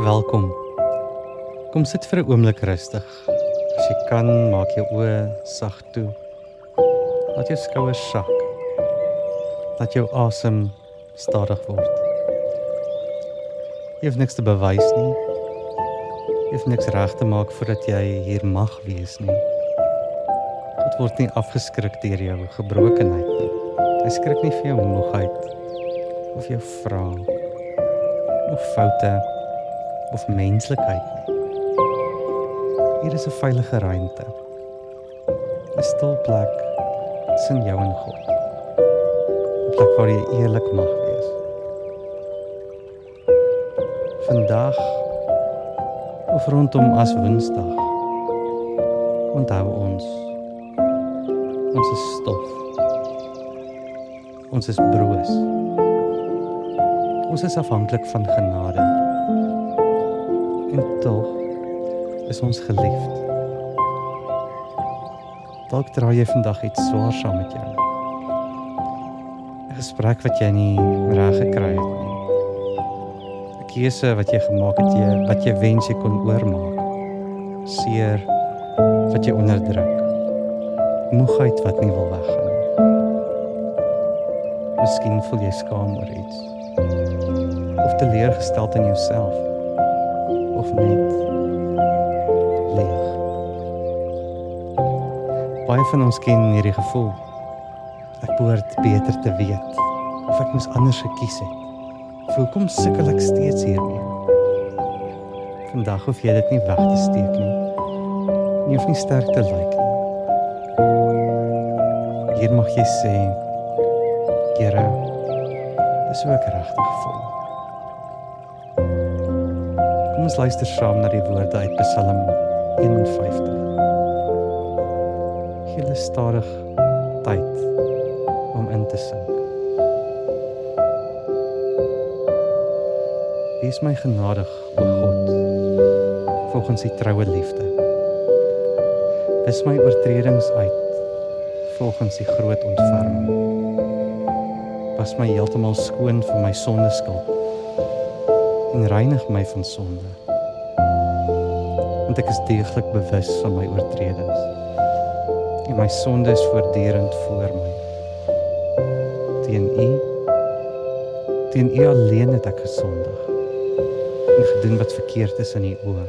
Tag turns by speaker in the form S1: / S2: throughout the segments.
S1: Welkom. Kom sit vir 'n oomblik rustig. As jy kan, maak jou oë sag toe. Laat jou skouers sak. Laat jou asem stadig word. Jy hoef niks te bewys nie. Jy hoef niks reg te maak voordat jy hier mag wees nie. God word nie afgeskrik deur jou gebrokenheid nie. Hy skrik nie vir jou moegheid of jou vrae of foute of menslikheid nie. Hier is 'n veilige ruimte. 'n Stil plek tussen jou en God. 'n Plek waar jy eerlik mag wees. Vandag of rondom as Woensdag onthou ons is stof. Ons is broos. Ons is afhanklik van genade. En tog is ons geliefd. Dalk dra jy vandag iets swaar saam met jou. 'n Gesprek wat jy nie reg gekry het nie. 'n Keuse wat jy gemaak het wat jy wens jy kon oormaak. Seer wat jy onderdruk. Moegheid wat nie wil weggaan nie. Miskien voel jy skaam oor iets. Of teleurgesteld in jouself. Of net leeg. Baie van ons ken hierdie gevoel. Ek behoort beter te weet. Of ek moes anders gekies het. Of hoekom sukkel ek steeds hiermee? Vandag hoef jy dit nie weg te steek nie. Jy hoef nie sterk te lyk nie. Hier mag jy sê, Here, dis hoe ek regtig voel. Kom ons luister saam na die woorde uit Psalm 51. Gee hulle stadig tyd om in te sink. Wees my genadig, o God, volgens die troue liefde. Wis my oortredings uit, volgens die groot ontferming. Was my heeltemal skoon van my sondeskuld en reinig my van sonde. Want ek is deeglik bewus van my oortredings en my sonde is voortdurend voor my. Teen U alleen het ek gesondig en gedoen wat verkeerd is in U oë.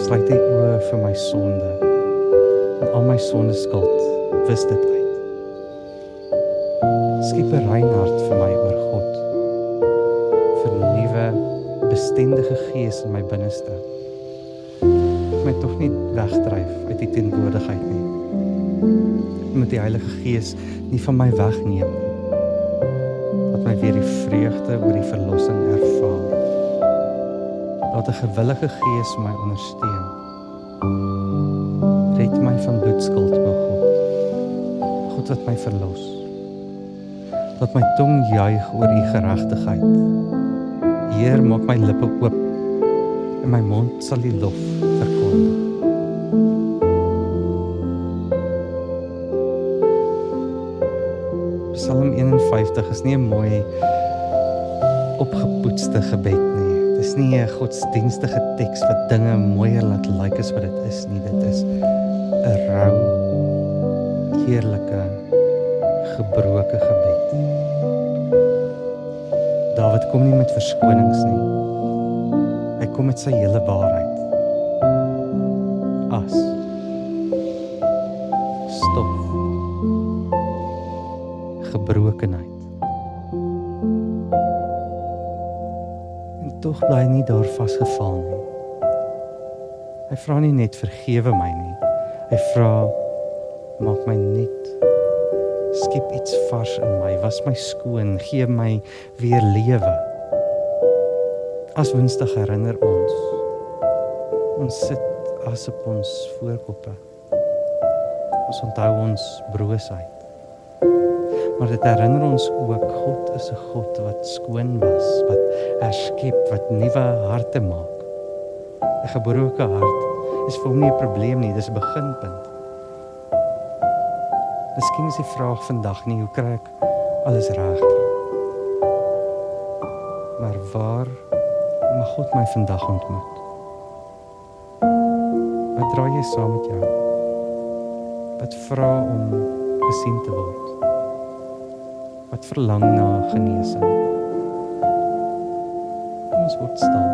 S1: Sluit U oë vir my sonde en al my sondeskuld, wis dit uit. Skiep 'n rein hart vir my, oor God. Vernuwe, bestendige gees in my binneste. My tog nie wegdryf uit die teenwoordigheid nie. Moet die Heilige Gees nie van my wegneem nie. Laat my weer die vreugde oor die verlossing ervaar. Laat 'n gewillige Gees my ondersteun. Red my van bloedskuld, o God. God wat my verlos. Laat my tong juig oor U geregtigheid. Heer, maak my lippe oop en my mond sal U lof verkondig. Psalm 51 is nie 'n mooi opgepoetste gebed nie. Dis nie 'n godsdienstige teks wat dinge mooier laat lyk as wat dit is nie. Dit is 'n rou, heerlike, gebroke gebed. Dawid kom nie met verskonings nie. Hy kom met sy hele waarheid. As, stof, gebrokenheid. En tog bly hy nie daar vasgeval nie. Hy vra nie net vergewe my nie. Hy vra, maak my nuut. Skep iets vars in my, was my skoon, gee my weer lewe. As Woensdag herinner ons sit as op ons voorkoppe. Ons onthou ons broosheid. Maar dit herinner ons ook, God is 'n God wat skoon was, wat herskep, wat nuwe harte maak. 'n Gebroke hart is vir hom nie 'n probleem nie, dis 'n beginpunt. Miskien is die vraag vandag nie, hoe kry ek alles reg nie? Maar waar God my vandag ontmoet? Wat dra jy saam met jou? Wat vra om gesien te word? Wat verlang na genesing? Kom ons word stil.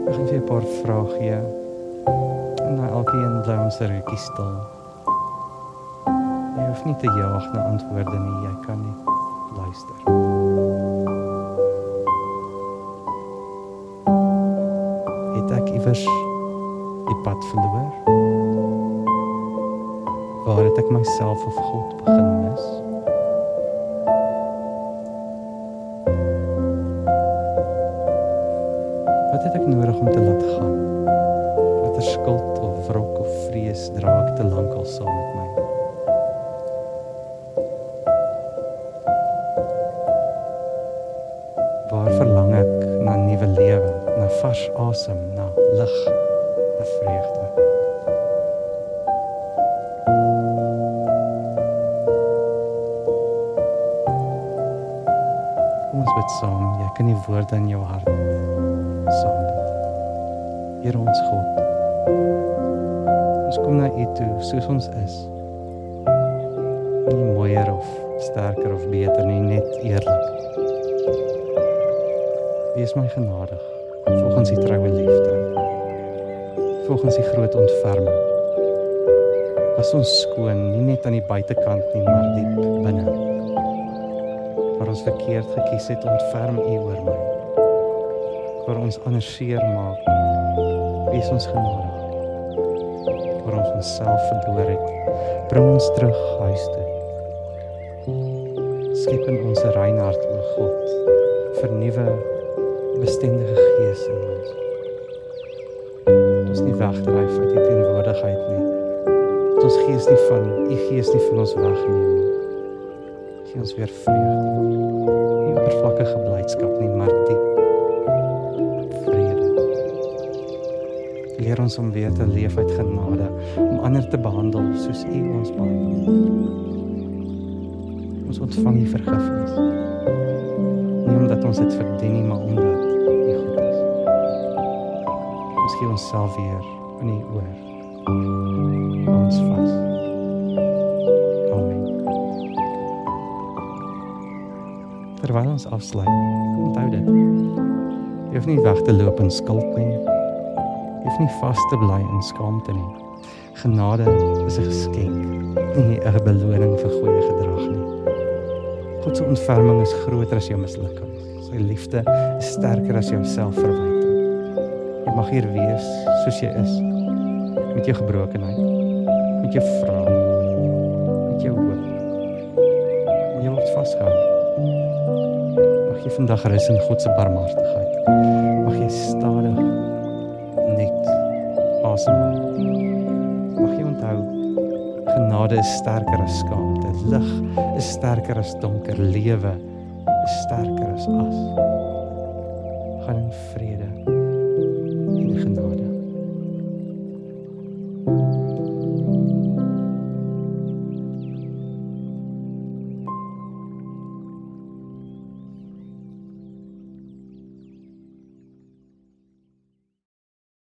S1: Ek gaan vir 'n paar vrae gee. En na elkeen bly ons 'n rukkie stil. Jy hoef nie te jaag na antwoorde nie, jy kan net luister. Het ek iewers die pad verloor? Waar het ek myself of God begin mis? Wat het ek nodig om te laat gaan? Watter skuld of wrok of vrees dra ek te lank al saam met my? Waar verlang ek na nuwe lewe, na vars asem, na lig, na vreugde? Kom ons bid saam, jy kan die woorde in jou hart saam bid. Here ons God, ons kom na U toe soos ons is. Nie mooier of sterker of beter nie, net eerlik. Wees my genadig, volgens die troue liefde, volgens die groot ontferming. Was ons skoon, nie net aan die buitekant nie, maar diep binne. Waar ons verkeerd gekies het, ontferm U oor my. Waar ons anders seer maak, wees ons genadig. Waar ons onsself verloor het, bring ons terug huis toe. Skep in ons 'n rein hart, o God, vernuwe bestendige gees in ons. Dat ons nie wegdryf uit die teenwoordigheid nie. Dat ons gees nie van U gees nie van ons wegneem nie. Gee ons weer vreugde. Nie oppervlakkige blydskap nie, maar diep vrede. Leer ons om weer te leef uit genade, om ander te behandel soos U ons behandel. Ons ontvang U vergifnis. Nie omdat ons dit verdien nie, maar omdat U goed is. Ons gee onsself weer in U oor. Hou ons vas. Amen. Terwyl ons afsluit, onthou dit. Jy hoef nie weg te loop in skuld nie. Jy hoef nie vas te bly in skaamte nie. Genade is 'n geskenk, nie 'n beloning vir goeie gedrag nie. God se ontferming is groter as jou mislukkings. Sy liefde is sterker as jou selfverwyte. Jy mag hier wees soos jy is, met jou gebrokenheid, met jou vrae, met jou hoop. En jy word vasgehou. Mag jy vandag rus in God se barmhartigheid. Mag jy stadig net asemhaal. Mag jy onthou, genade is sterker as skaamte. Lig is sterker as donker. Lewe is sterker as as. Gaan in vrede en genade.